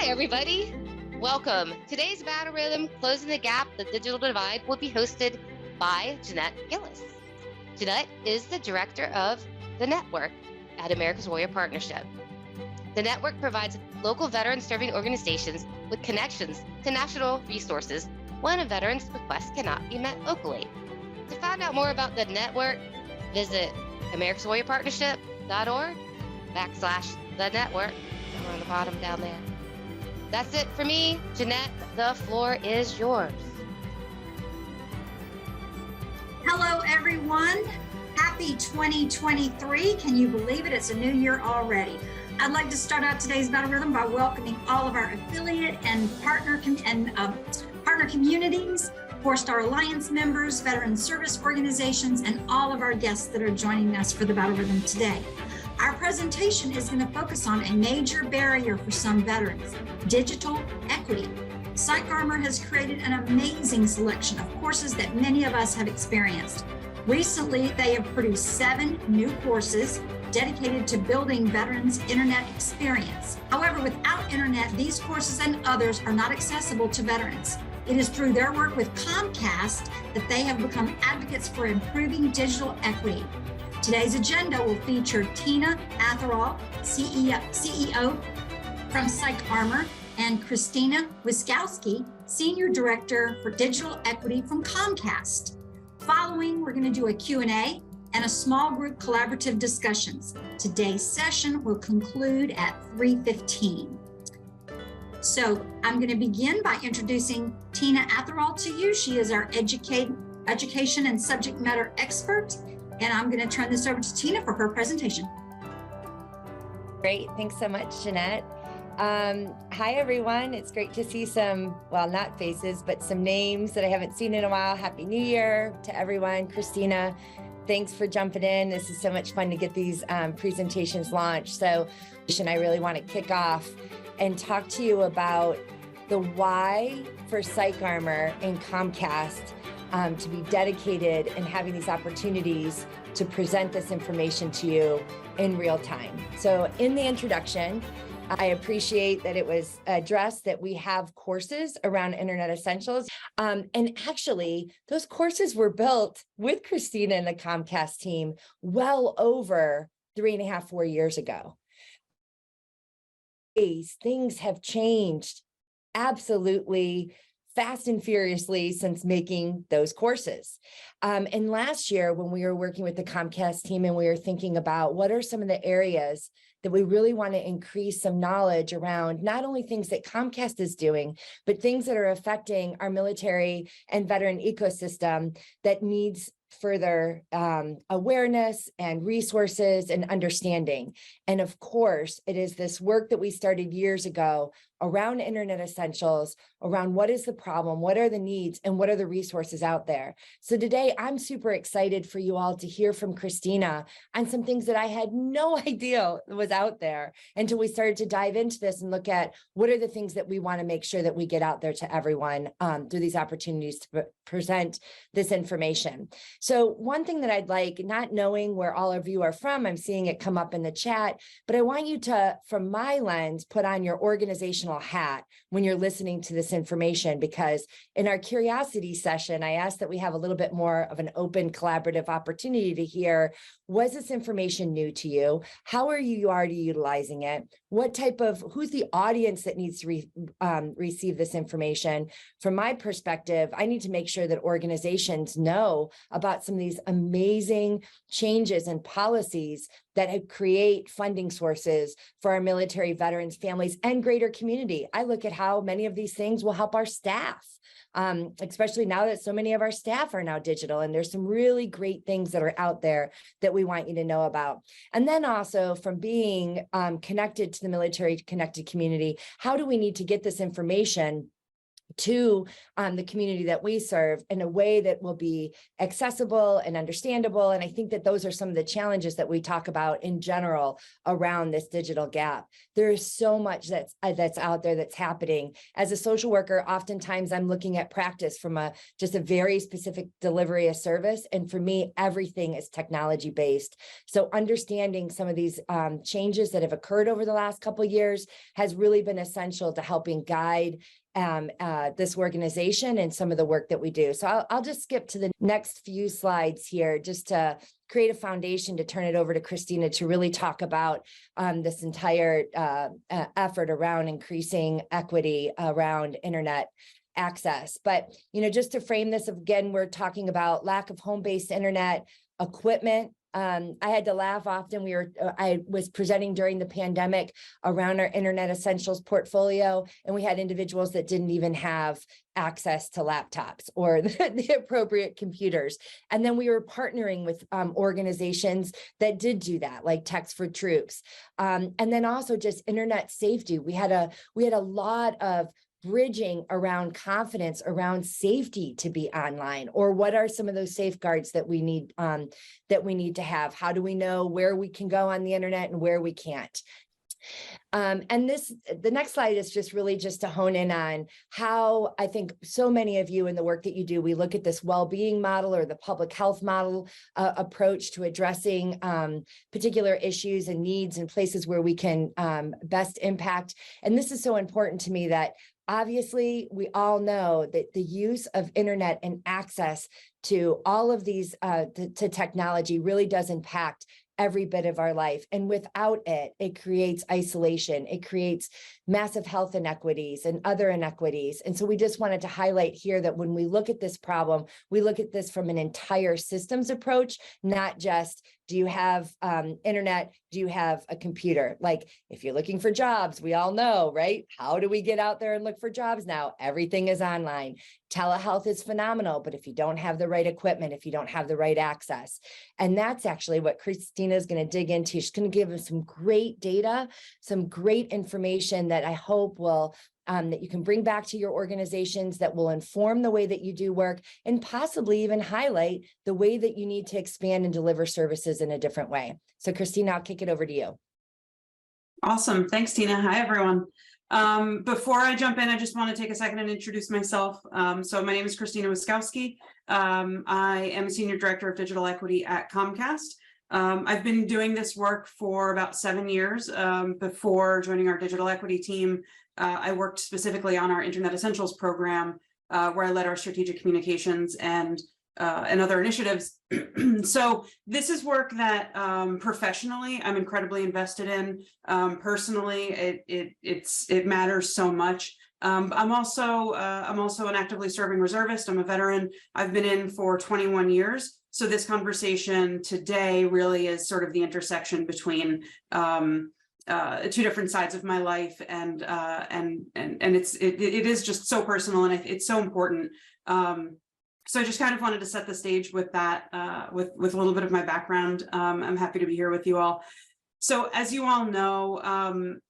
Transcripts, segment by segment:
everybody. Welcome. Today's Battle Rhythm, Closing the Gap, the Digital Divide, will be hosted by Jeanette Gillis. Jeanette is the director of the network at America's Warrior Partnership. The network provides local veteran-serving organizations with connections to national resources when a veteran's request cannot be met locally. To find out more about the network, visit americaswarriorpartnership.org/the network. Somewhere on the bottom down there. That's it for me. Jeanette, the floor is yours. Hello, everyone. Happy 2023. Can you believe it? It's a new year already. I'd like to start out today's Battle Rhythm by welcoming all of our affiliate and partner communities, 4-Star Alliance members, veteran service organizations, and all of our guests that are joining us for the Battle Rhythm today. Our presentation is going to focus on a major barrier for some veterans, digital equity. PsychArmor has created an amazing selection of courses that many of us have experienced. Recently, they have produced 7 new courses dedicated to building veterans' internet experience. However, without internet, these courses and others are not accessible to veterans. It is through their work with Comcast that they have become advocates for improving digital equity. Today's agenda will feature Tina Atherall, CEO from PsychArmor, and Christina Wiskowski, Senior Director for Digital Equity from Comcast. Following, we're going to do a Q&A and a small group collaborative discussions. Today's session will conclude at 3:15. So I'm going to begin by introducing Tina Atherall to you. She is our education and subject matter expert. And I'm going to turn this over to Tina for her presentation. Great. Thanks so much, Jeanette. Hi, everyone. It's great to see some, well, not faces, but some names that I haven't seen in a while. Happy New Year to everyone. Christina, thanks for jumping in. This is so much fun to get these presentations launched. So I really want to kick off and talk to you about the why for PsychArmor and Comcast to be dedicated and having these opportunities to present this information to you in real time. So in the introduction, I appreciate that it was addressed that we have courses around Internet Essentials. And actually, those courses were built with Christina and the Comcast team well over 3.5, 4 years ago. Things have changed absolutely fast and furiously since making those courses. And last year, when we were working with the Comcast team and we were thinking about what are some of the areas that we really want to increase some knowledge around, not only things that Comcast is doing, but things that are affecting our military and veteran ecosystem that needs further awareness and resources and understanding. And of course, it is this work that we started years ago around Internet Essentials, around what is the problem, what are the needs, and what are the resources out there. So today, I'm super excited for you all to hear from Christina on some things that I had no idea was out there until we started to dive into this and look at what are the things that we want to make sure that we get out there to everyone through these opportunities to present this information. So one thing that I'd like, not knowing where all of you are from, I'm seeing it come up in the chat, but I want you to, from my lens, put on your organizational hat when you're listening to this information, because in our curiosity session, I asked that we have a little bit more of an open collaborative opportunity to hear, was this information new to you? How are you already utilizing it? What type of, who's the audience that needs to receive this information? From my perspective, I need to make sure that organizations know about some of these amazing changes and policies that create funding sources for our military veterans, families, and greater community. I look at how many of these things will help our staff, especially now that so many of our staff are now digital, and there's some really great things that are out there that we want you to know about. And then also from being connected to the military connected community, how do we need to get this information to the community that we serve in a way that will be accessible and understandable. And I think that those are some of the challenges that we talk about in general around this digital gap. There is so much that's out there that's happening. As a social worker, oftentimes I'm looking at practice from just a very specific delivery of service. And for me, everything is technology based. So understanding some of these changes that have occurred over the last couple of years has really been essential to helping guide this organization and some of the work that we do. So I'll just skip to the next few slides here just to create a foundation to turn it over to Christina to really talk about this entire effort around increasing equity around internet access. But, just to frame this again, we're talking about lack of home-based internet equipment. I had to laugh often. I was presenting during the pandemic around our Internet Essentials portfolio, and we had individuals that didn't even have access to laptops or the appropriate computers. And then we were partnering with organizations that did do that, like Text for Troops. And then also just internet safety. We had a lot of bridging around confidence, around safety to be online, or what are some of those safeguards that we need to have? How do we know where we can go on the internet and where we can't? And the next slide is just really just to hone in on how I think so many of you in the work that you do, we look at this well-being model or the public health model approach to addressing particular issues and needs and places where we can best impact. And this is so important to me that obviously, we all know that the use of internet and access to all of these to technology really does impact every bit of our life. And without it, it creates isolation. It creates massive health inequities and other inequities. And so we just wanted to highlight here that when we look at this problem, we look at this from an entire systems approach, not just, do you have internet? Do you have a computer? Like if you're looking for jobs, we all know, right? How do we get out there and look for jobs now? Everything is online. Telehealth is phenomenal, but if you don't have the right equipment, if you don't have the right access, and that's actually what Christina is going to dig into. She's going to give us some great data, some great information that I hope will that you can bring back to your organizations, that will inform the way that you do work and possibly even highlight the way that you need to expand and deliver services in a different way. So Christina, I'll kick it over to you. Awesome. Thanks, Tina. Hi, everyone. Before I jump in, I just want to take a second and introduce myself. So my name is Christina Wiskowski. I am a Senior Director of Digital Equity at Comcast. I've been doing this work for about 7 years. Before joining our digital equity team, I worked specifically on our Internet Essentials program, where I led our strategic communications and other initiatives. So this is work that professionally I'm incredibly invested in. Personally, it matters so much. I'm also an actively serving reservist. I'm a veteran. I've been in for 21 years. So this conversation today really is sort of the intersection between two different sides of my life, and it is just so personal, and it's so important. So I just kind of wanted to set the stage with that, with a little bit of my background. I'm happy to be here with you all. So as you all know,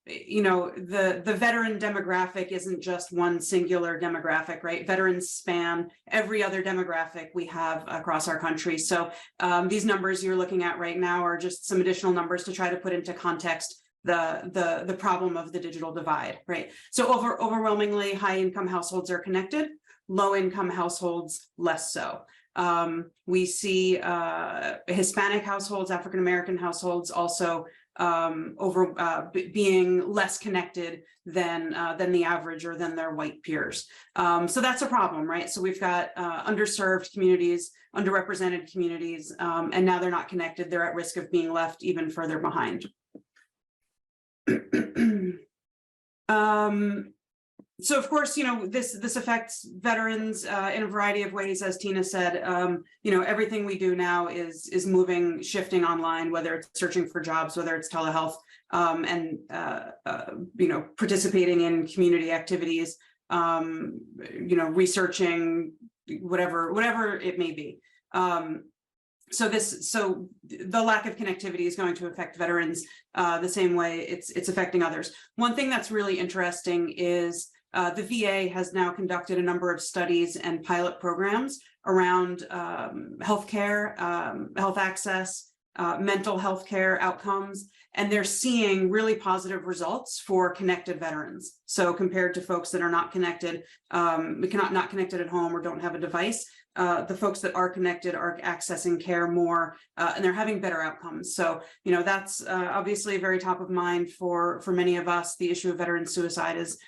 the veteran demographic isn't just one singular demographic, right? Veterans span every other demographic we have across our country. So these numbers you're looking at right now are just some additional numbers to try to put into context the problem of the digital divide, right? So overwhelmingly high-income households are connected, low-income households less so. We see Hispanic households, African-American households also being less connected than the average or than their white peers. So that's a problem, right? So we've got underserved communities, underrepresented communities, and now they're not connected. They're at risk of being left even further behind. So of course, this affects veterans in a variety of ways, as Tina said. Everything we do now is shifting online, whether it's searching for jobs, whether it's telehealth, and participating in community activities, researching, whatever it may be. So the lack of connectivity is going to affect veterans the same way it's affecting others. One thing that's really interesting is The VA has now conducted a number of studies and pilot programs around healthcare, health access, mental health care outcomes, and they're seeing really positive results for connected veterans. So compared to folks that are not connected, not connected at home or don't have a device, the folks that are connected are accessing care more, and they're having better outcomes. So, you know, that's obviously very top of mind for many of us. The issue of veteran suicide is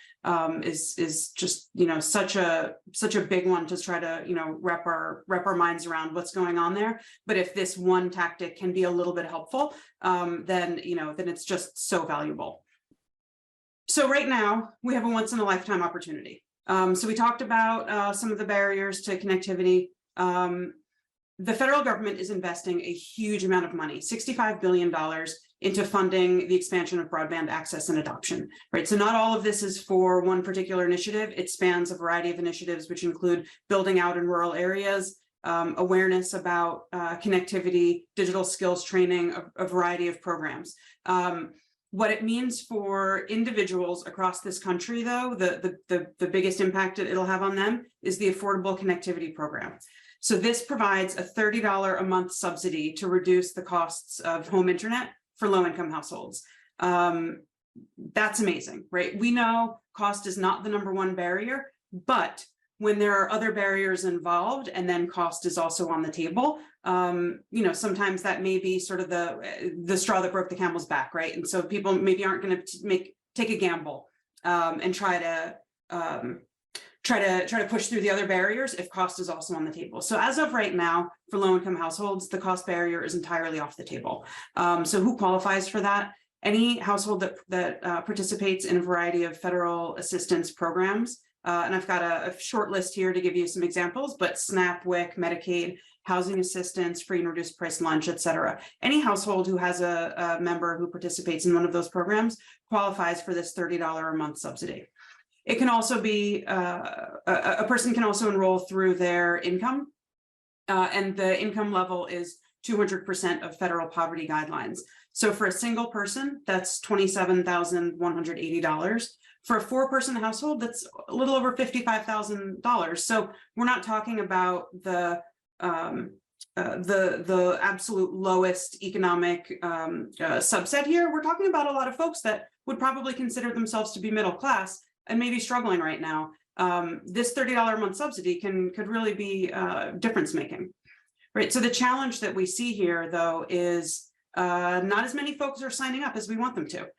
just, you know, such a big one to try to, you know, wrap our minds around what's going on there. But if this one tactic can be a little bit helpful, then, you know, then it's just so valuable. So right now we have a once in a lifetime opportunity. So we talked about some of the barriers to connectivity. The federal government is investing a huge amount of money, $65 billion, into funding the expansion of broadband access and adoption, right? So not all of this is for one particular initiative. It spans a variety of initiatives, which include building out in rural areas, awareness about connectivity, digital skills training, a variety of programs. What it means for individuals across this country, though, the biggest impact it'll have on them is the Affordable Connectivity Program. So this provides a $30 a month subsidy to reduce the costs of home internet for low-income households. That's amazing, right? We know cost is not the #1 barrier, but when there are other barriers involved and then cost is also on the table, you know, sometimes that may be sort of the straw that broke the camel's back, right? And so people maybe aren't going to take a gamble and try to push through the other barriers if cost is also on the table. So as of right now, for low-income households, the cost barrier is entirely off the table. So who qualifies for that? Any household that participates in a variety of federal assistance programs. And I've got a short list here to give you some examples, but SNAP, WIC, Medicaid, housing assistance, free and reduced price lunch, et cetera. Any household who has a member who participates in one of those programs qualifies for this $30 a month subsidy. It can also be, a person can also enroll through their income, and the income level is 200% of federal poverty guidelines. So for a single person, that's $27,180. For a 4-person household, that's a little over $55,000. So we're not talking about the absolute lowest economic subset here. We're talking about a lot of folks that would probably consider themselves to be middle class and maybe struggling right now. This $30 a month subsidy could really be difference making, right? So the challenge that we see here, though, is not as many folks are signing up as we want them to.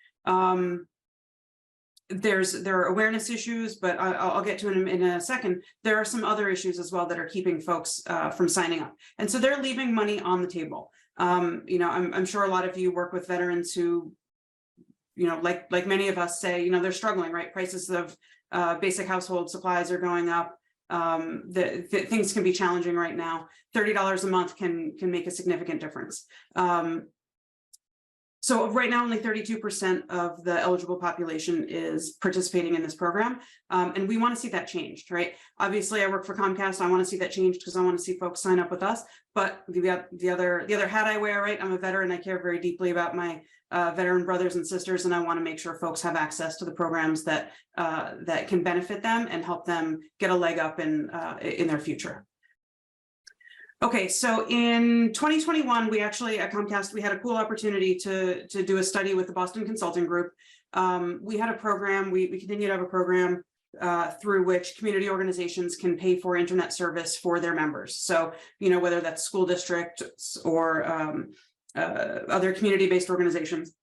There are awareness issues, but I'll get to it in a second. There are some other issues as well that are keeping folks from signing up, and so they're leaving money on the table. You know, I'm sure a lot of you work with veterans who, you know, like many of us say, you know, they're struggling, right? Prices of basic household supplies are going up. Things can be challenging right now. $30 a month can make a significant difference. So right now, only 32% of the eligible population is participating in this program, and we want to see that changed, right? Obviously, I work for Comcast. I want to see that changed because I want to see folks sign up with us. But the other hat I wear, right? I'm a veteran. I care very deeply about my veteran brothers and sisters, and I want to make sure folks have access to the programs that can benefit them and help them get a leg up in their future. Okay, so in 2021, we actually at Comcast, we had a cool opportunity to do a study with the Boston Consulting Group. We had a program, we continue to have a program through which community organizations can pay for internet service for their members. So, you know, whether that's school districts or other community-based organizations.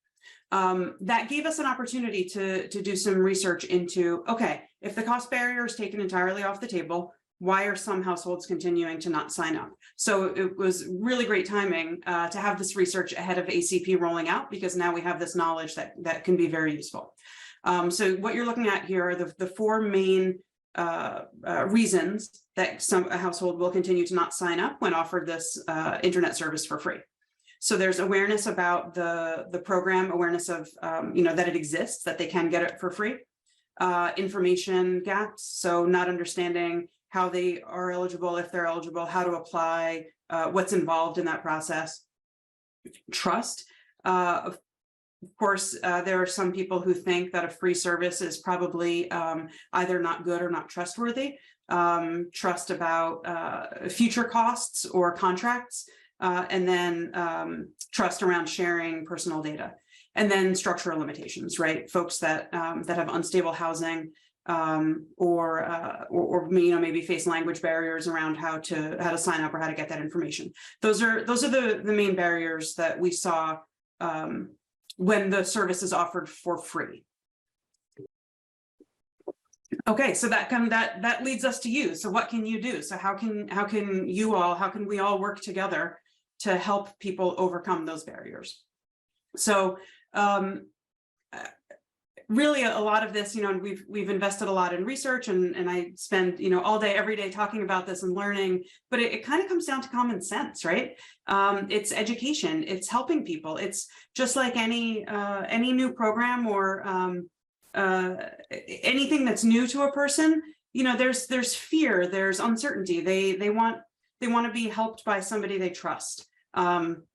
That gave us an opportunity to do some research into, okay, if the cost barrier is taken entirely off the table, why are some households continuing to not sign up? So it was really great timing to have this research ahead of ACP rolling out, because now we have this knowledge that can be very useful. So what you're looking at here are the 4 main reasons that a household will continue to not sign up when offered this internet service for free. So there's awareness about the program, awareness of you know, that it exists, that they can get it for free. Information gaps, so not understanding how they are eligible, if they're eligible, how to apply, what's involved in that process. Trust. Of course, there are some people who think that a free service is probably either not good or not trustworthy. Trust about future costs or contracts, and then trust around sharing personal data, and then structural limitations, right? Folks that that have unstable housing, or maybe face language barriers around how to sign up or how to get that information. Those are the main barriers that we saw when the service is offered for free. Okay, so that leads us to you. So what can you do? So how can we all work together to help people overcome those barriers? So really a lot of this, and we've invested a lot in research, and I spend all day, every day talking about this and learning, but it kind of comes down to common sense, right? It's education, it's helping people. It's just like any new program or anything that's new to a person. There's fear, there's uncertainty. They want to be helped by somebody they trust. And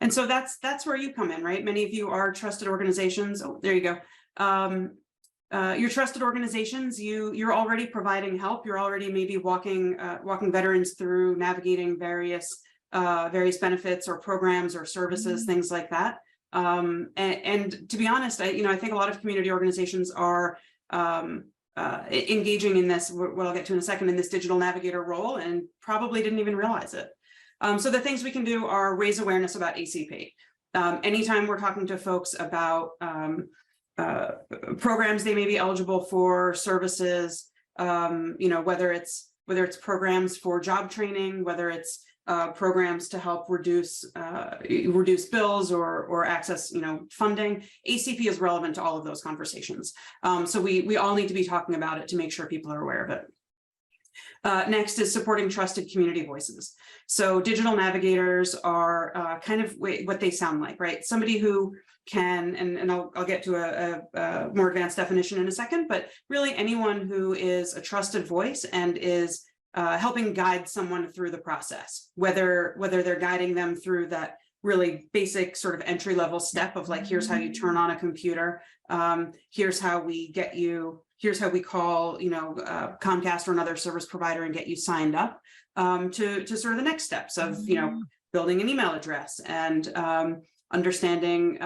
so that's where you come in, right? Many of you are trusted organizations. Oh, there you go. Your trusted organizations, you're already providing help. You're already maybe walking veterans through navigating various benefits or programs or services, things like that. And to be honest, I think a lot of community organizations are engaging in this, what I'll get to in a second, in this digital navigator role, and probably didn't even realize it. So the things we can do are raise awareness about ACP. Anytime we're talking to folks about programs they may be eligible for, services, whether it's programs for job training, whether it's programs to help reduce bills or access funding, ACP is relevant to all of those conversations. So we all need to be talking about it to make sure people are aware of it. Next is supporting trusted community voices. So digital navigators are kind of what they sound like, right? Somebody who can, and I'll get to a more advanced definition in a second, but really anyone who is a trusted voice and is helping guide someone through the process, whether they're guiding them through that really basic sort of entry-level step of like, here's how you turn on a computer, here's how we call Comcast or another service provider and get you signed up, to sort of the next steps of building an email address and understanding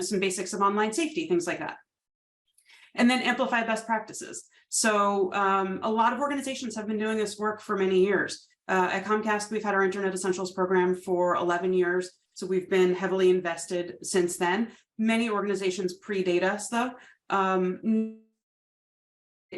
some basics of online safety, things like that. And then amplify best practices. So a lot of organizations have been doing this work for many years. At Comcast, we've had our Internet Essentials program for 11 years. So we've been heavily invested since then. Many organizations predate us though.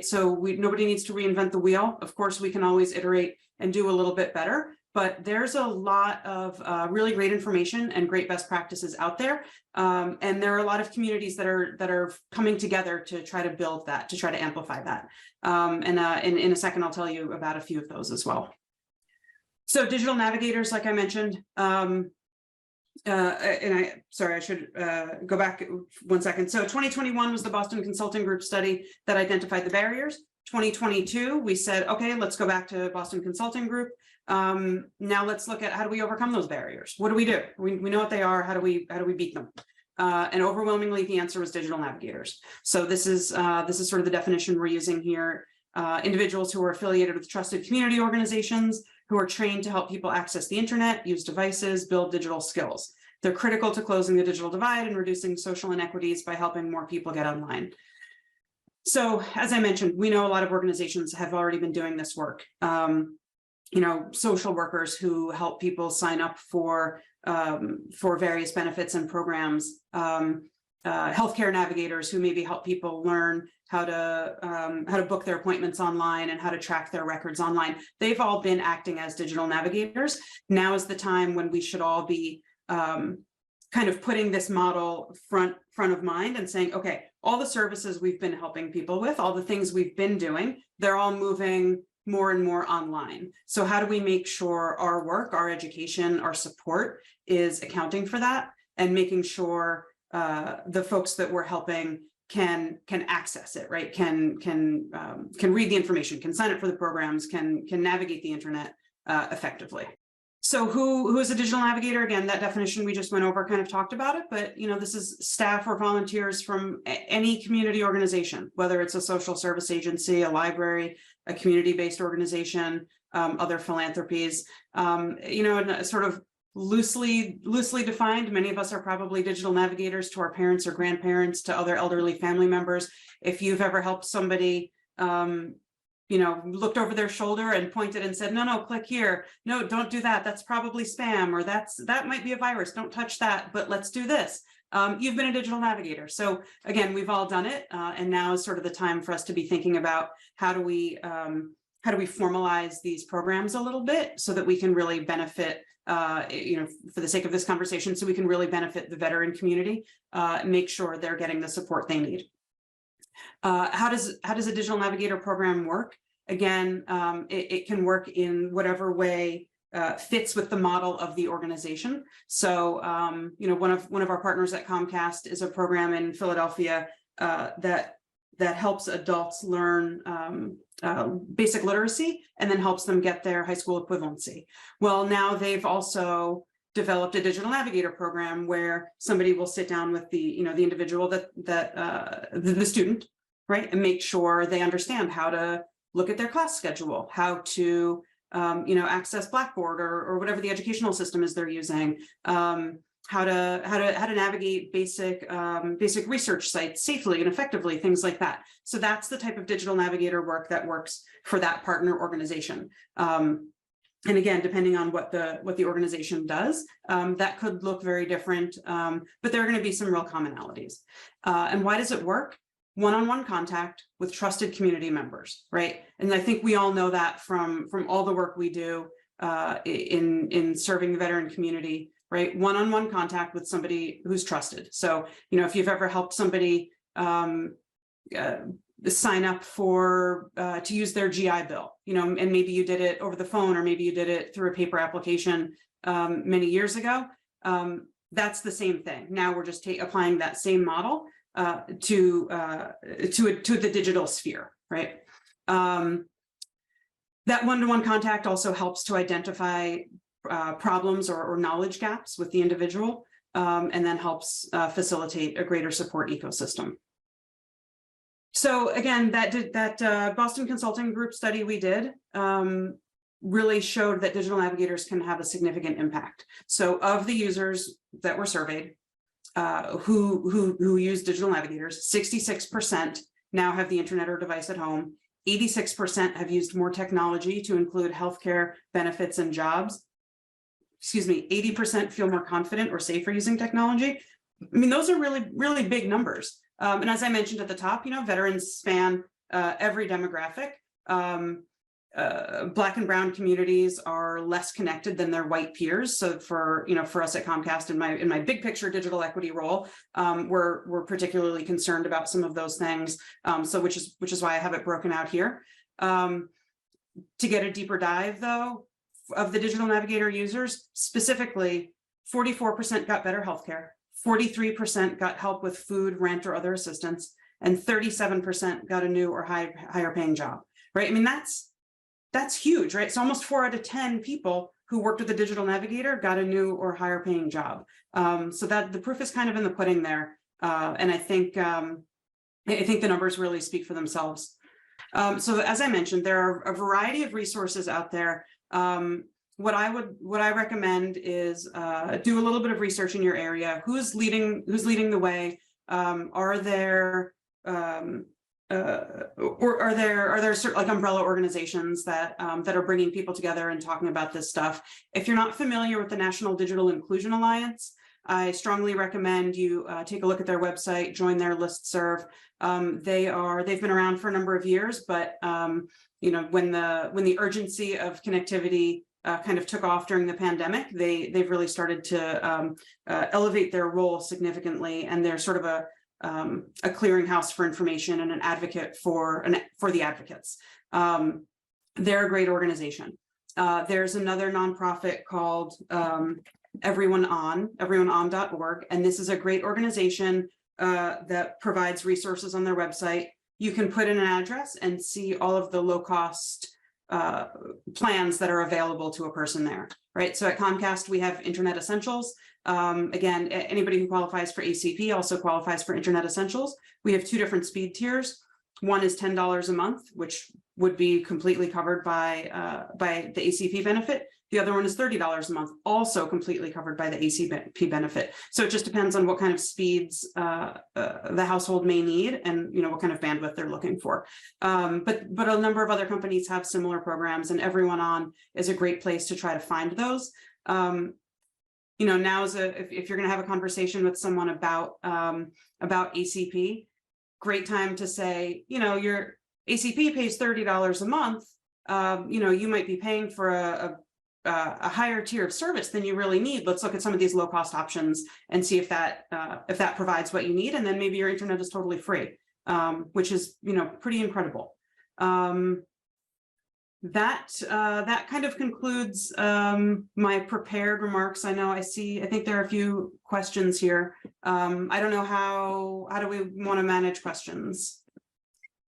So nobody needs to reinvent the wheel. Of course, we can always iterate and do a little bit better, but there's a lot of really great information and great best practices out there. And there are a lot of communities that are coming together to try to build that, to try to amplify that. And in a second, I'll tell you about a few of those as well. So digital navigators, like I mentioned, I should go back 1 second. So 2021 was the Boston Consulting Group study that identified the barriers. 2022, we said, okay, let's go back to Boston Consulting Group. Now let's look at how do we overcome those barriers? What do we do? We know what they are. How do we beat them? And overwhelmingly, the answer was digital navigators. So this is sort of the definition we're using here. Individuals who are affiliated with trusted community organizations who are trained to help people access the internet, use devices, build digital skills. They're critical to closing the digital divide and reducing social inequities by helping more people get online. So as I mentioned, we know a lot of organizations have already been doing this work. Social workers who help people sign up for various benefits and programs, healthcare navigators who maybe help people learn how to book their appointments online and how to track their records online. They've all been acting as digital navigators. Now is the time when we should all be kind of putting this model front of mind and saying, okay, all the services we've been helping people with, all the things we've been doing, they're all moving more and more online. So how do we make sure our work, our education, our support is accounting for that and making sure the folks that we're helping can access it, right? Can read the information, can sign up for the programs, can navigate the internet effectively. So who is a digital navigator? Again, that definition we just went over, kind of talked about it, but this is staff or volunteers from any community organization, whether it's a social service agency, a library, a community-based organization, other philanthropies, and sort of loosely defined. Many of us are probably digital navigators to our parents or grandparents, to other elderly family members. If you've ever helped somebody, looked over their shoulder and pointed and said, no, click here. No, don't do that. That's probably spam, or that might be a virus. Don't touch that, but let's do this. You've been a digital navigator. So again, we've all done it. And now is sort of the time for us to be thinking about how do we formalize these programs a little bit so that we can really benefit, for the sake of this conversation, so we can really benefit the veteran community, make sure they're getting the support they need. How does a digital navigator program work? Again, it can work in whatever way fits with the model of the organization. So, one of our partners at Comcast is a program in Philadelphia that helps adults learn basic literacy and then helps them get their high school equivalency. Well, now they've also developed a digital navigator program where somebody will sit down with the individual the student, right, and make sure they understand how to look at their class schedule, how to access Blackboard or whatever the educational system is they're using, how to navigate basic research sites safely and effectively, things like that. So that's the type of digital navigator work that works for that partner organization. And again, depending on what the organization does, that could look very different, but there are going to be some real commonalities. And why does it work? One-on-one contact with trusted community members, right? And I think we all know that from all the work we do in serving the veteran community, right? One-on-one contact with somebody who's trusted. So, if you've ever helped somebody sign up to use their GI Bill, and maybe you did it over the phone, or maybe you did it through a paper application many years ago, that's the same thing. Now we're just applying that same model to the digital sphere, right? That one-to-one contact also helps to identify problems or knowledge gaps with the individual, and then helps facilitate a greater support ecosystem. So again, that Boston Consulting Group study we did really showed that digital navigators can have a significant impact. So of the users that were surveyed, who use digital navigators, 66% now have the internet or device at home. 86% have used more technology to include healthcare benefits and jobs. 80% feel more confident or safer using technology. I mean, those are really, really big numbers. And as I mentioned at the top, veterans span every demographic. Black and brown communities are less connected than their white peers. So for us at Comcast, in my big picture digital equity role, we're particularly concerned about some of those things. So which is why I have it broken out here. To get a deeper dive though, of the digital navigator users, specifically 44% got better healthcare, 43% got help with food, rent, or other assistance, and 37% got a new or higher paying job, right? I mean, that's huge, right? So almost 4 out of 10 people who worked with the digital navigator got a new or higher paying job. So that the proof is kind of in the pudding there. And I think the numbers really speak for themselves. So as I mentioned, there are a variety of resources out there. What I recommend is do a little bit of research in your area. Who's leading the way? Are there certain like umbrella organizations that are bringing people together and talking about this stuff? If you're not familiar with the National Digital Inclusion Alliance, I strongly recommend you take a look at their website, join their listserv. They've been around for a number of years, but when the urgency of connectivity kind of took off during the pandemic, they've really started to elevate their role significantly, and they're sort of a clearinghouse for information and an advocate for the advocates. They're a great organization. There's another nonprofit called everyoneon.org, and this is a great organization that provides resources on their website. You can put in an address and see all of the low-cost plans that are available to a person there. right? So at Comcast, we have Internet Essentials. Again, anybody who qualifies for ACP also qualifies for Internet Essentials. We have two different speed tiers. One is $10 a month, which would be completely covered by the ACP benefit. The other one is $30 a month, also completely covered by the ACP benefit. So it just depends on what kind of speeds the household may need, and what kind of bandwidth they're looking for. But a number of other companies have similar programs, and Everyone On is a great place to try to find those. Now is if you're going to have a conversation with someone about ACP, great time to say, your ACP pays $30 a month. You might be paying for a higher tier of service than you really need. Let's look at some of these low cost options and see if that provides what you need, and then maybe your internet is totally free, which is pretty incredible. That kind of concludes my prepared remarks. I think there are a few questions here. I don't know how do we want to manage questions?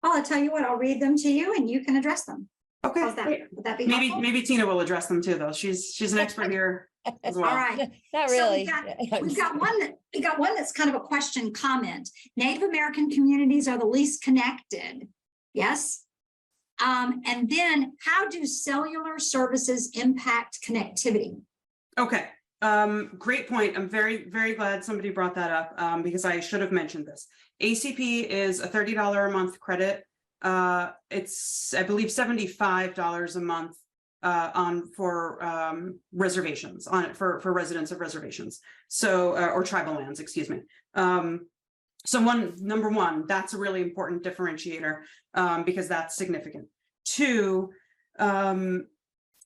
Well, I'll tell you what, I'll read them to you and you can address them. Okay. How's that? Would that be helpful? Maybe Tina will address them too, though. She's an expert here as well. All right. Not So really. we got one that's kind of a question comment. Native American communities are the least connected. Yes. And then how do cellular services impact connectivity? Okay. Great point. I'm very, very glad somebody brought that up because I should have mentioned this. ACP is a $30 a month credit. It's, I believe, $75 a month for reservations on it for residents of reservations. So or tribal lands, excuse me. So number one, that's a really important differentiator because that's significant. Two,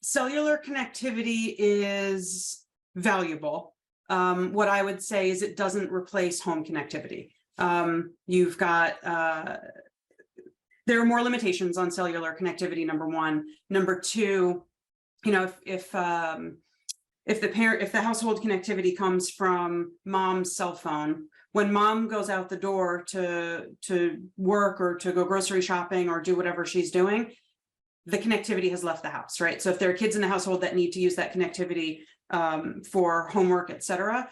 cellular connectivity is valuable. What I would say is it doesn't replace home connectivity. You've got there are more limitations on cellular connectivity, number one. Number two, if the household connectivity comes from mom's cell phone, when mom goes out the door to work or to go grocery shopping or do whatever she's doing, the connectivity has left the house, right? So if there are kids in the household that need to use that connectivity for homework, et cetera,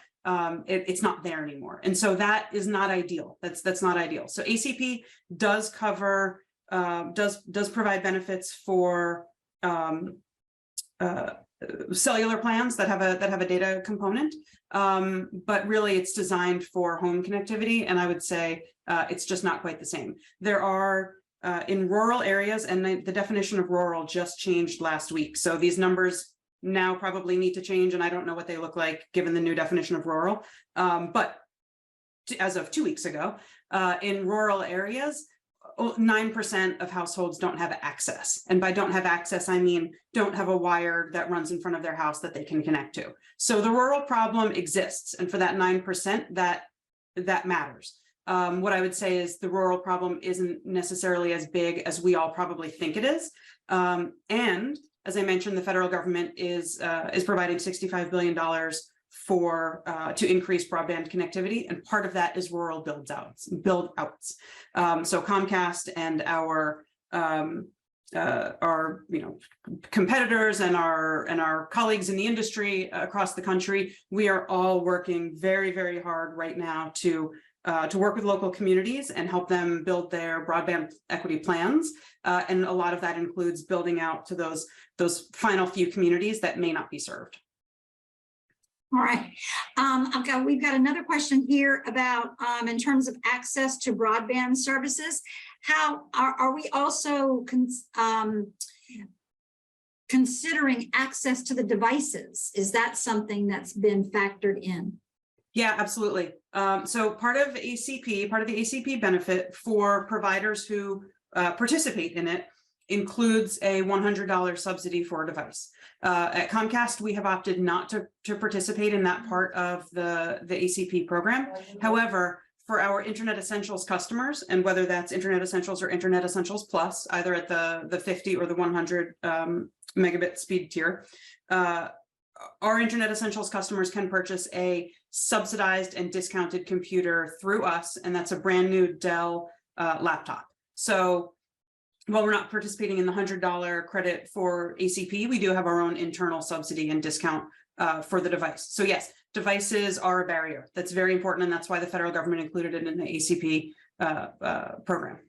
it's not there anymore. And so that is not ideal. That's not ideal. So ACP does cover, does provide benefits for cellular plans that have a data component, but really it's designed for home connectivity, and I would say it's just not quite the same. There are in rural areas, and the definition of rural just changed last week, so these numbers now probably need to change, and I don't know what they look like given the new definition of rural, but as of 2 weeks ago, in rural areas, 9% of households don't have access. And by don't have access, I mean don't have a wire that runs in front of their house that they can connect to. So the rural problem exists. And for that 9%, that matters. What I would say is the rural problem isn't necessarily as big as we all probably think it is. And as I mentioned, the federal government is providing $65 billion to increase broadband connectivity, and part of that is rural build outs. So Comcast and our competitors and our colleagues in the industry across the country, we are all working very, very hard right now to work with local communities and help them build their broadband equity plans. And a lot of that includes building out to those final few communities that may not be served. All right. We've got another question here about in terms of access to broadband services. How are we also considering access to the devices? Is that something that's been factored in? Yeah, absolutely. So part of the ACP benefit for providers who participate in it includes a $100 subsidy for a device. At Comcast, we have opted not to participate in that part of the ACP program. However, for our Internet Essentials customers, and whether that's Internet Essentials or Internet Essentials Plus, either at the 50 or the 100 megabit speed tier, our Internet Essentials customers can purchase a subsidized and discounted computer through us, and that's a brand new Dell laptop. So while we're not participating in the $100 credit for ACP, we do have our own internal subsidy and discount for the device. So yes, devices are a barrier. That's very important, and that's why the federal government included it in the ACP program.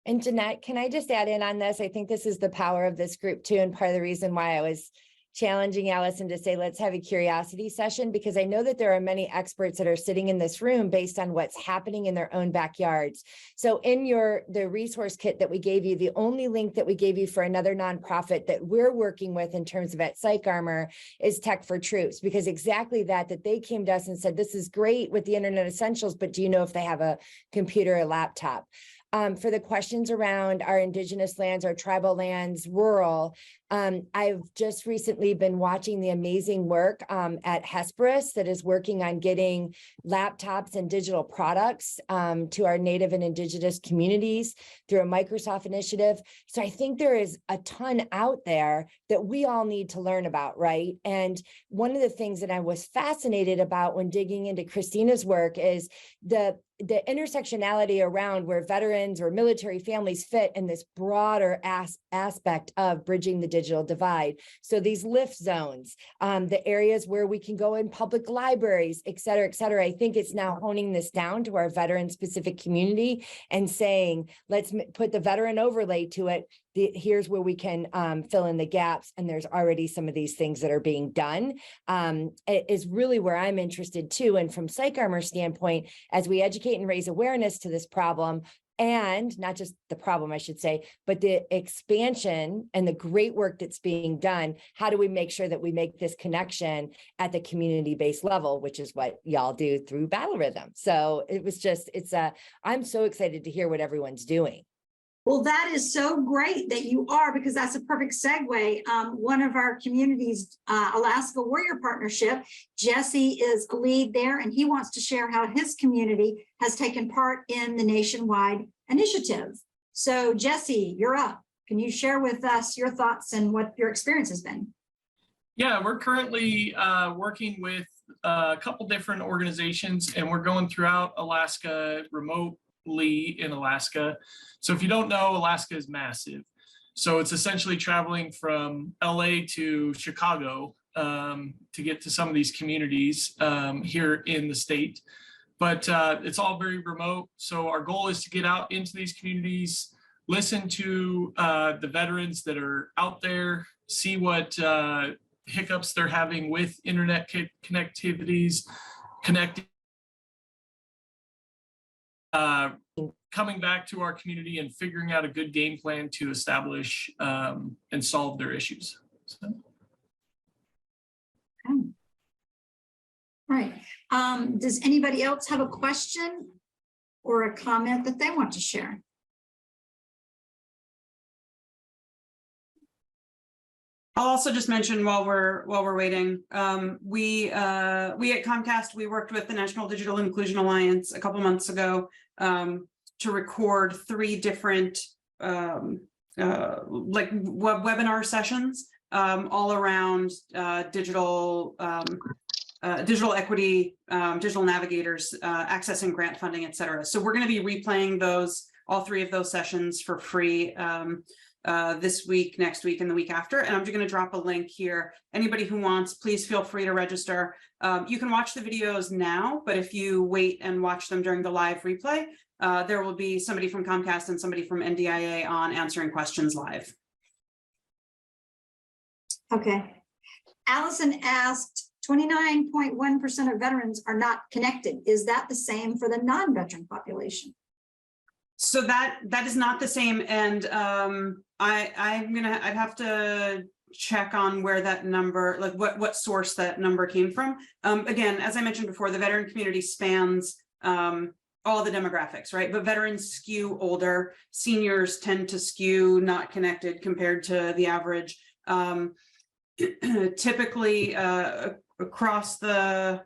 And Jeanette, can I just add in on this? I think this is the power of this group too, and part of the reason why I was challenging Allison to say, let's have a curiosity session, because I know that there are many experts that are sitting in this room based on what's happening in their own backyards. So in the resource kit that we gave you, the only link that we gave you for another nonprofit that we're working with in terms of at Psych Armor is Tech for Troops, because exactly that they came to us and said, this is great with the Internet Essentials, but do you know if they have a computer or laptop? For the questions around our indigenous lands, our tribal lands, rural, I've just recently been watching the amazing work at Hesperus that is working on getting laptops and digital products to our Native and Indigenous communities through a Microsoft initiative. So I think there is a ton out there that we all need to learn about, right? And one of the things that I was fascinated about when digging into Christina's work is the intersectionality around where veterans or military families fit in this broader aspect of bridging the digital divide. So these lift zones, the areas where we can go in public libraries, et cetera, et cetera. I think it's now honing this down to our veteran specific community and saying, let's put the veteran overlay to it. Here's where we can fill in the gaps. And there's already some of these things that are being done. It is really where I'm interested too. And from Psych Armor's standpoint, as we educate and raise awareness to this problem, and not just the problem, I should say, but the expansion and the great work that's being done, how do we make sure that we make this connection at the community-based level, which is what y'all do through Battle Rhythm. So it was just, I'm so excited to hear what everyone's doing. Well, that is so great that you are, because that's a perfect segue. One of our communities, Alaska Warrior Partnership, Jesse is a lead there, and he wants to share how his community has taken part in the nationwide initiative. So Jesse, you're up. Can you share with us your thoughts and what your experience has been? Yeah, we're currently working with a couple different organizations, and we're going throughout Alaska remotely in Alaska. So if you don't know, Alaska is massive. So it's essentially traveling from LA to Chicago to get to some of these communities here in the state. But it's all very remote. So our goal is to get out into these communities, listen to the veterans that are out there, see what hiccups they're having with internet connectivities, coming back to our community and figuring out a good game plan to establish and solve their issues. So. Okay. All right. Does anybody else have a question or a comment that they want to share? I'll also just mention while we're waiting, we at Comcast, we worked with the National Digital Inclusion Alliance a couple months ago to record 3 different like webinar sessions all around digital equity, digital navigators, accessing grant funding, et cetera. So we're going to be replaying all 3 of those sessions for free this week, next week, and the week after. And I'm just going to drop a link here. Anybody who wants, please feel free to register. You can watch the videos now, but if you wait and watch them during the live replay, there will be somebody from Comcast and somebody from NDIA on answering questions live. Okay. Allison asked, 29.1% of veterans are not connected. Is that the same for the non-veteran population? So that is not the same, and I'd have to check on where that number, like what source that number came from. Again, as I mentioned before, the veteran community spans all the demographics, right? But veterans skew older, seniors tend to skew not connected compared to the average. Typically, across the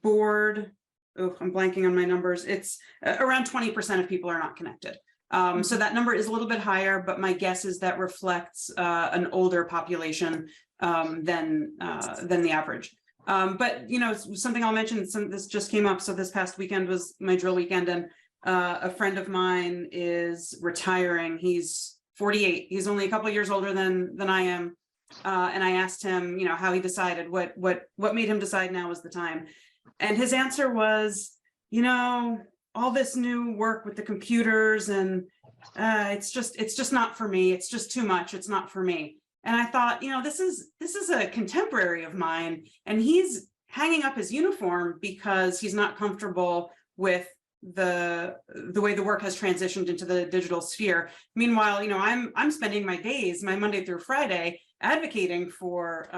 board, oh, I'm blanking on my numbers. It's around 20% of people are not connected. So that number is a little bit higher, but my guess is that reflects an older population than the average. But you know, something I'll mention. This just came up. So this past weekend was my drill weekend, and a friend of mine is retiring. He's 48. He's only a couple of years older than I am. And I asked him, you know, how he decided, what made him decide now was the time. And his answer was, you know, all this new work with the computers and it's just not for me. It's just too much. It's not for me. And I thought, you know, this is a contemporary of mine, and he's hanging up his uniform because he's not comfortable with the way the work has transitioned into the digital sphere. Meanwhile, you know, I'm spending my days, my Monday through Friday, advocating for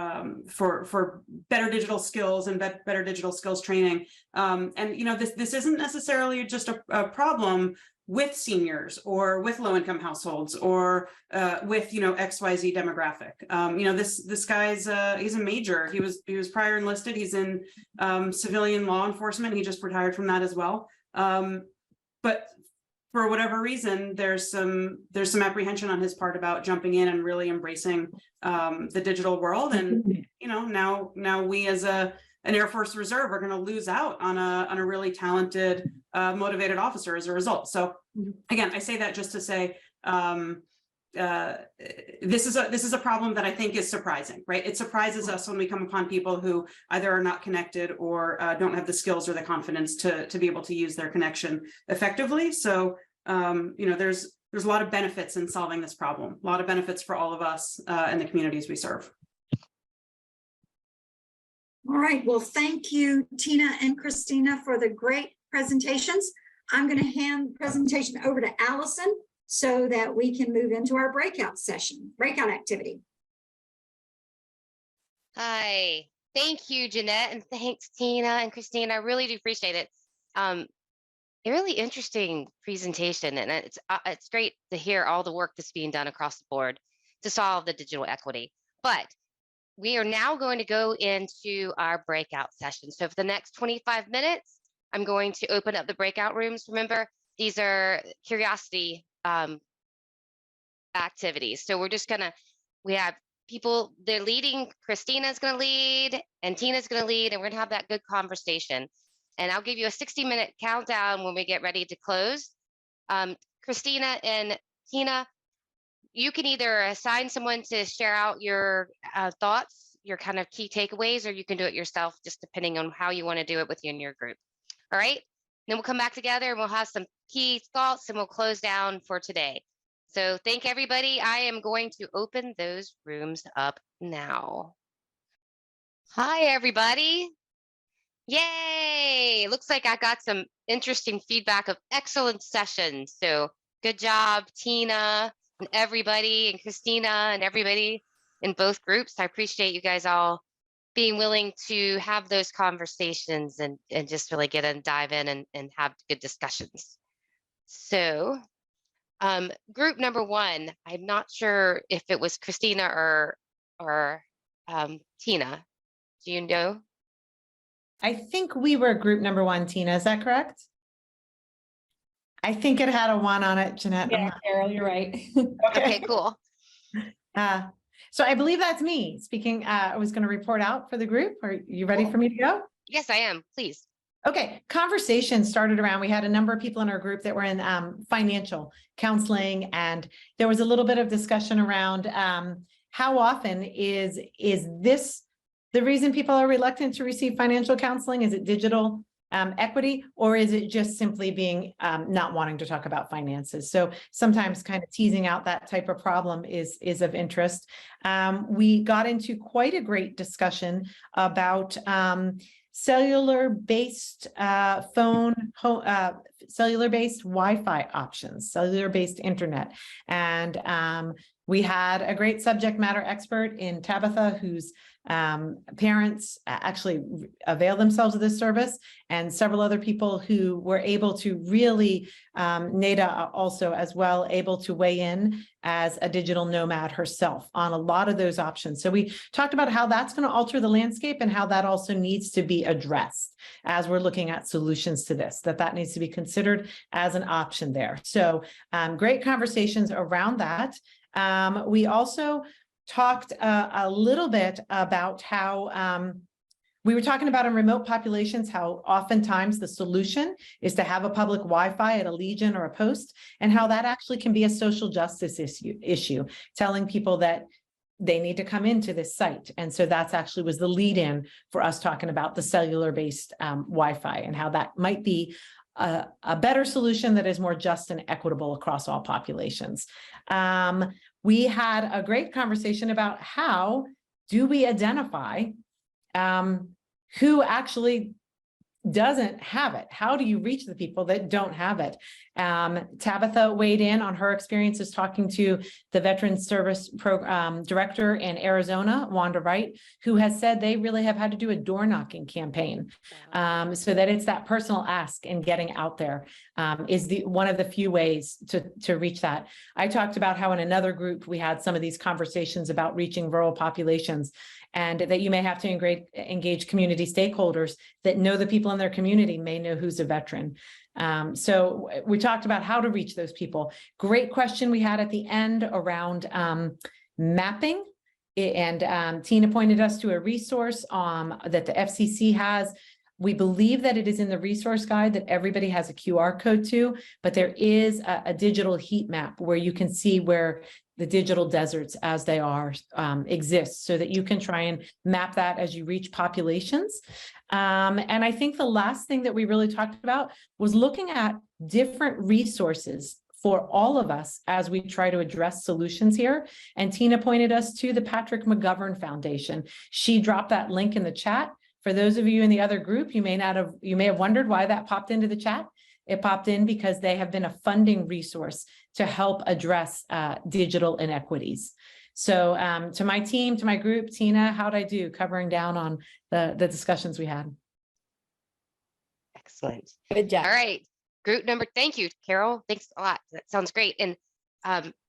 better digital skills and better digital skills training. And you know, this isn't necessarily just a problem with seniors or with low-income households or with, you know, XYZ demographic. You know, this guy's he's a major. He was prior enlisted. He's in civilian law enforcement. He just retired from that as well. But for whatever reason, there's some apprehension on his part about jumping in and really embracing the digital world. And you know, now we as an Air Force Reserve are going to lose out on a really talented, motivated officer as a result. So again, I say that just to say this is a problem that I think is surprising, right? It surprises us when we come upon people who either are not connected or don't have the skills or the confidence to be able to use their connection effectively. So you know, there's a lot of benefits in solving this problem, a lot of benefits for all of us and the communities we serve. All right, well, thank you, Tina and Christina, for the great presentations. I'm going to hand the presentation over to Allison so that we can move into our breakout activity. Hi, thank you, Jeanette, and thanks, Tina and Christina. I really do appreciate it. A really interesting presentation, and it's great to hear all the work that's being done across the board to solve the digital equity. But we are now going to go into our breakout session. So for the next 25 minutes, I'm going to open up the breakout rooms. Remember, these are curiosity activities. So we're just we have people, they're leading, Christina's gonna lead, and Tina's gonna lead, and we're gonna have that good conversation. And I'll give you a 60-minute countdown when we get ready to close. Christina and Tina, you can either assign someone to share out your thoughts, your kind of key takeaways, or you can do it yourself, just depending on how you want to do it within your group. All right, then we'll come back together and we'll have some key thoughts and we'll close down for today. So thank everybody. I am going to open those rooms up now. Hi, everybody. Yay! Looks like I got some interesting feedback of excellent sessions. So good job, Tina and everybody, and Christina and everybody in both groups. I appreciate you guys all being willing to have those conversations and just really get in, dive in and have good discussions. So group number one, I'm not sure if it was Christina or Tina. Do you know? I think we were group number one, Tina. Is that correct? I think it had a 1 on it, Jeanette. Yeah, Carol, you're right. Okay, cool. So I believe that's me speaking. I was going to report out for the group. Are you ready for me to go? Yes, I am. Please. Okay. Conversation started around, we had a number of people in our group that were in financial counseling, and there was a little bit of discussion around how often is this the reason people are reluctant to receive financial counseling? Is it digital equity, or is it just simply being not wanting to talk about finances? So sometimes kind of teasing out that type of problem is of interest. We got into quite a great discussion about cellular-based cellular-based Wi-Fi options, cellular-based internet. And we had a great subject matter expert in Tabitha, whose parents actually avail themselves of this service, and several other people who were able to really, Nada also as well, able to weigh in as a digital nomad herself on a lot of those options. So we talked about how that's going to alter the landscape and how that also needs to be addressed as we're looking at solutions to this, that needs to be considered as an option there. So great conversations around that. We also talked a little bit about how We were talking about in remote populations, how oftentimes the solution is to have a public Wi-Fi at a Legion or a post, and how that actually can be a social justice issue, telling people that they need to come into this site. And so that's actually was the lead in for us talking about the cellular based Wi-Fi and how that might be a better solution that is more just and equitable across all populations. We had a great conversation about how do we identify who actually doesn't have it? How do you reach the people that don't have it? Tabitha weighed in on her experiences talking to the Veterans Service Program Director in Arizona, Wanda Wright, who has said they really have had to do a door knocking campaign, so that it's that personal ask and getting out there is one of the few ways to reach that. I talked about how in another group we had some of these conversations about reaching rural populations, and that you may have to engage community stakeholders that know the people in their community may know who's a veteran. So we talked about how to reach those people. Great question we had at the end around mapping. And Tina pointed us to a resource that the FCC has. We believe that it is in the resource guide that everybody has a QR code to, but there is a digital heat map where you can see where the digital deserts as they are exist, so that you can try and map that as you reach populations. And I think the last thing that we really talked about was looking at different resources for all of us as we try to address solutions here. And Tina pointed us to the Patrick McGovern Foundation. She dropped that link in the chat. For those of you in the other group, you may have wondered why that popped into the chat. It popped in because they have been a funding resource to help address digital inequities. So to my team, to my group, Tina, how'd I do covering down on the discussions we had? Excellent. Good job. All right. Group number, thank you, Carol. Thanks a lot. That sounds great. And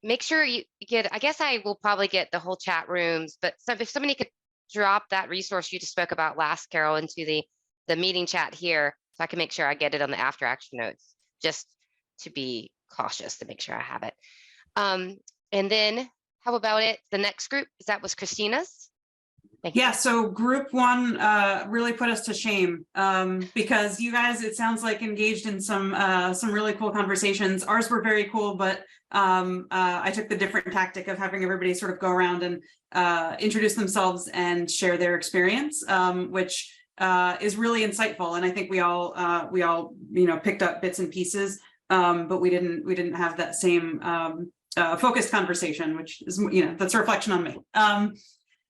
make sure you get, I guess I will probably get the whole chat rooms, but if somebody could drop that resource you just spoke about last, Carol, into the meeting chat here, so I can make sure I get it on the after action notes, just to be cautious to make sure I have it. And then how about it? The next group, that was Christina's. Yeah, so group one really put us to shame because you guys, it sounds like, engaged in some really cool conversations. Ours were very cool, but I took the different tactic of having everybody sort of go around and introduce themselves and share their experience, which is really insightful. And I think we all picked up bits and pieces, but we didn't have that same focused conversation, which is that's a reflection on me.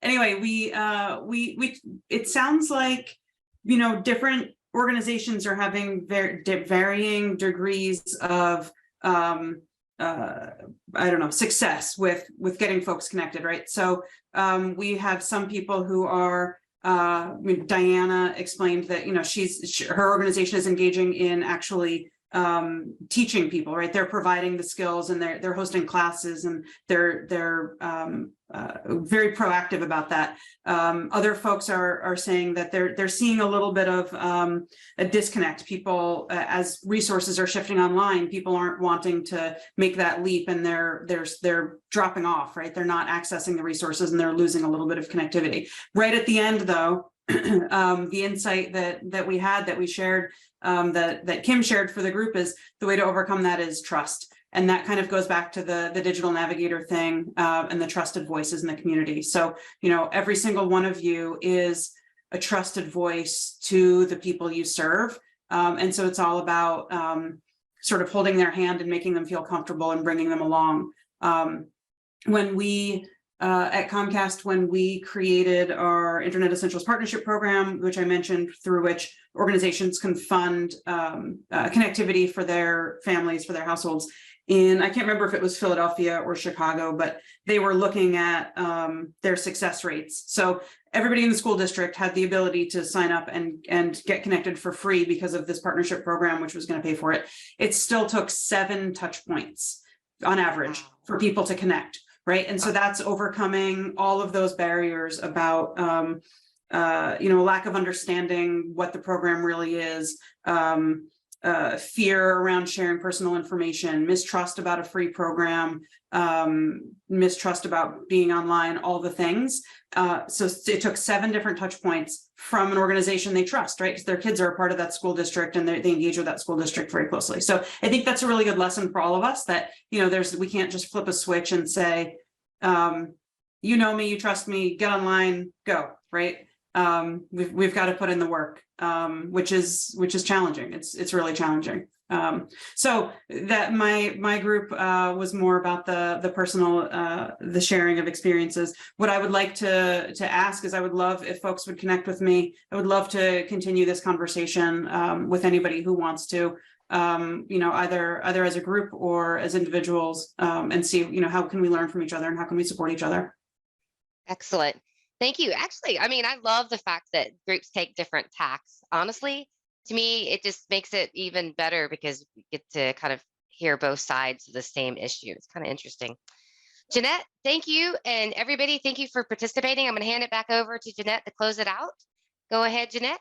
Anyway, it sounds like different organizations are having varying degrees of success with getting folks connected, right? So we have some people who are Diana explained that her organization is engaging in actually teaching people, right? They're providing the skills and they're hosting classes and they're very proactive about that. Other folks are saying that they're seeing a little bit of a disconnect. People, as resources are shifting online, people aren't wanting to make that leap and they're dropping off, right? They're not accessing the resources and they're losing a little bit of connectivity. Right at the end, though, the insight that we shared, that Kim shared for the group, is the way to overcome that is trust. And that kind of goes back to the digital navigator thing and the trusted voices in the community. So, every single one of you is a trusted voice to the people you serve. And so it's all about sort of holding their hand and making them feel comfortable and bringing them along. When we at Comcast, when we created our Internet Essentials Partnership Program, which I mentioned, through which organizations can fund connectivity for their families, for their households, I can't remember if it was Philadelphia or Chicago, but they were looking at their success rates. So everybody in the school district had the ability to sign up and get connected for free because of this partnership program, which was going to pay for it. It still took 7 touch points on average for people to connect. Right. And so that's overcoming all of those barriers about, a lack of understanding what the program really is, fear around sharing personal information, mistrust about a free program, mistrust about being online, all the things. So it took 7 different touch points from an organization they trust, right? Because their kids are a part of that school district and they engage with that school district very closely. So I think that's a really good lesson for all of us that, we can't just flip a switch and say, you know me, you trust me, get online, go, right? We've got to put in the work, which is challenging. It's really challenging. So that my group was more about the personal, the sharing of experiences. What I would like to ask is I would love if folks would connect with me. I would love to continue this conversation with anybody who wants to, either as a group or as individuals, and see, how can we learn from each other and how can we support each other? Excellent. Thank you. Actually, I love the fact that groups take different tacks. Honestly, to me, it just makes it even better because we get to kind of hear both sides of the same issue. It's kind of interesting. Jeanette, thank you. And everybody, thank you for participating. I'm going to hand it back over to Jeanette to close it out. Go ahead, Jeanette.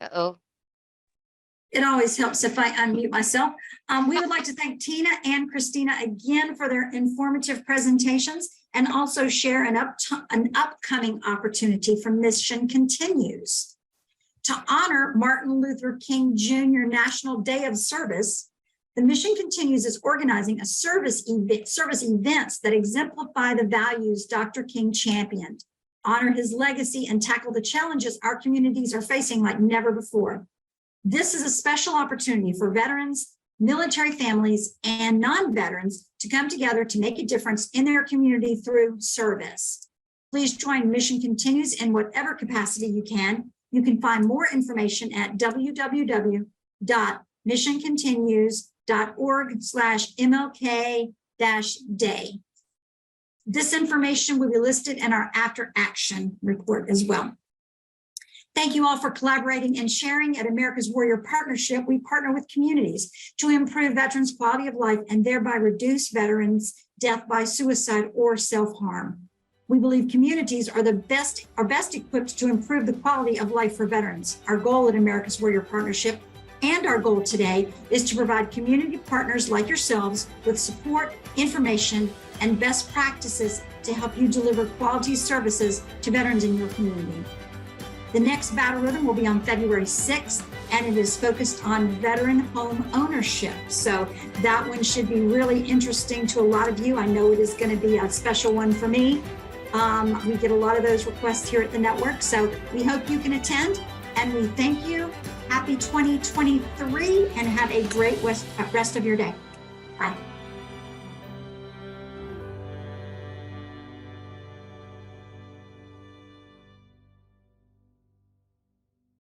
Uh-oh. It always helps if I unmute myself. We would like to thank Tina and Christina again for their informative presentations and also share an upcoming opportunity from Mission Continues. To honor Martin Luther King Jr. National Day of Service, the Mission Continues is organizing a service events that exemplify the values Dr. King championed, honor his legacy, and tackle the challenges our communities are facing like never before. This is a special opportunity for veterans, military families, and non-veterans to come together to make a difference in their community through service. Please join Mission Continues in whatever capacity you can. You can find more information at www.missioncontinues.org/MLK-Day. This information will be listed in our after action report as well. Thank you all for collaborating and sharing. At America's Warrior Partnership, we partner with communities to improve veterans' quality of life and thereby reduce veterans' death by suicide or self-harm. We believe communities are best equipped to improve the quality of life for veterans. Our goal at America's Warrior Partnership and our goal today is to provide community partners like yourselves with support, information, and best practices to help you deliver quality services to veterans in your community. The next Battle Rhythm will be on February 6th, and it is focused on veteran home ownership. So that one should be really interesting to a lot of you. I know it is going to be a special one for me. We get a lot of those requests here at the network, so we hope you can attend, and we thank you. Happy 2023, and have a great rest of your day. Bye.